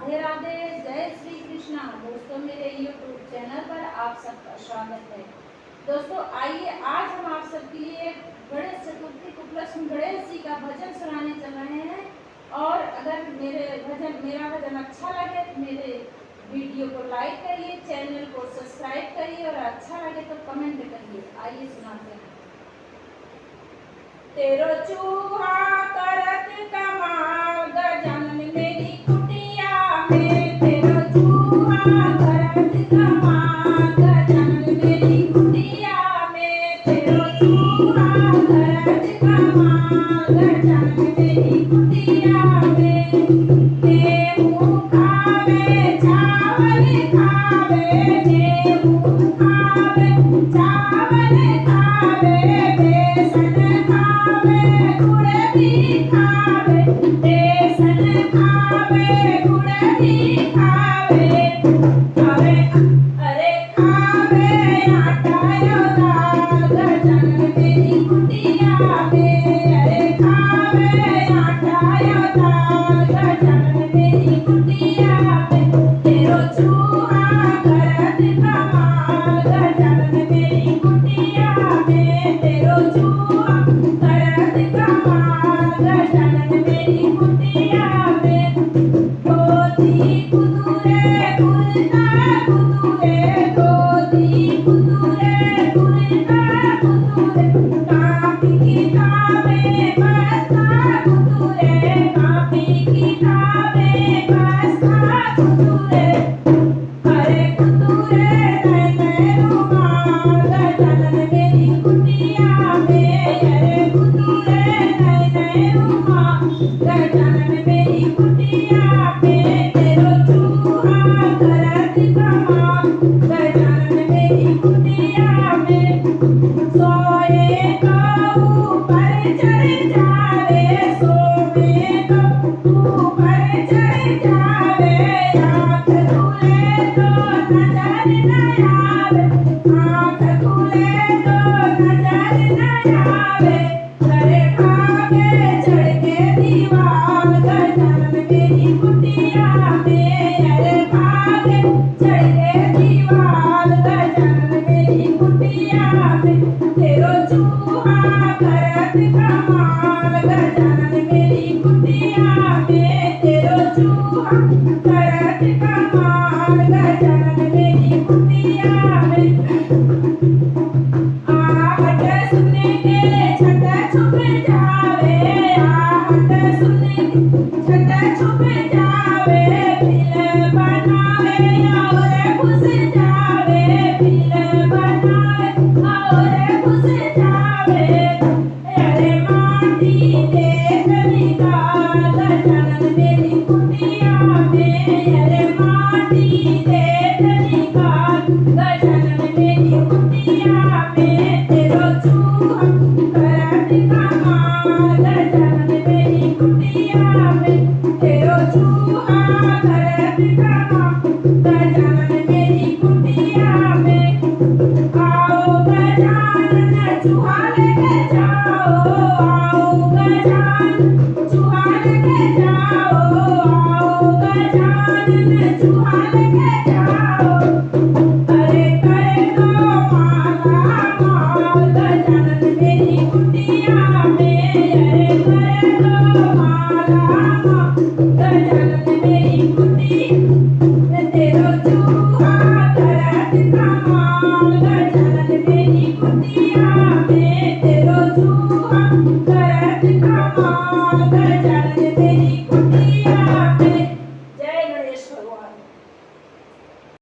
राधे राधे, जय श्री कृष्णा। दोस्तों, मेरे YouTube चैनल पर आप सबका स्वागत है। दोस्तों, आइए आज हम आप सबके लिए गणेश चतुर्थी को उपलक्ष्य गणेश जी का भजन सुनाने चल रहे हैं। और अगर मेरा भजन अच्छा लगे तो मेरे वीडियो को लाइक करिए, चैनल को सब्सक्राइब करिए और अच्छा लगे तो कमेंट करिए। आइए सुनाते हैं। तेरो चूहा करत कमाल गजानन मेरी कुटिया में, तेरो चूहा करत कमाल गजानन मेरी कुटिया में, तेरो चूहा करत कमाल गजानन मेरी कुटिया में। गेहूं खावे चावल खावे, गेहूं खावे चावल खावे, बेसन खावे गुड़ भी खावे, बेसन खावे गुड़ भी खावे, खावे अरे खावे आटा यो दाल गजानन मेरी कुटिया में, अरे खावे आटा यो दाल गजानन मेरी कुटिया में। तेरो चूहा करत कमाल गजानन मेरी कुटिया में, तेरो चूहा करत कमाल गजानन मेरी कुटिया में। गोदी कुतुरे कुलता कुतुरे, गोदी कुतुरे कुलता कुतुरे, कापी किताबे बस्ता कुतुरे, कापी किताबे बस्ता कुतुरे, अरे कुतुरे नैने रुमाल गजानन मेरी कुटिया में, अरे कुतुरे नैने रुमाल गजानन मेरी कुटिया में। तेरो चूहा करत कमाल गजानन मेरी कुटिया में। सोए तो ऊपर चढ़ जावे, सोए तो ऊपर चढ़ जावे, आँख खुले तो नजर न आवे, आँख खुले तो नजर न आवे, अरे भागे चढ़ के दीवाल गजानन मेरी कुटिया में, अरे भागे चढ़ के दीवाल गजानन मेरी कुटिया में। तेरो चूहा करत कमाल गजानन मेरी कुटिया में, तेरो चूहा करत कमाल गजानन मेरी कुटिया में। आहट सुन के छत छुप जावे, आहट सुन के छत छुप जावे, बिल बनावे और घुस जावे, बिल बनावे और घुस जावे, अरे माटी देख निकाल गजानन मेरी कुटिया में, अरे माटी देख निकाल गजानन मेरी कुटिया में। तेरो चूहा करत कमाल गजानन मेरी कुटिया में, तेरो चूहा करत कमाल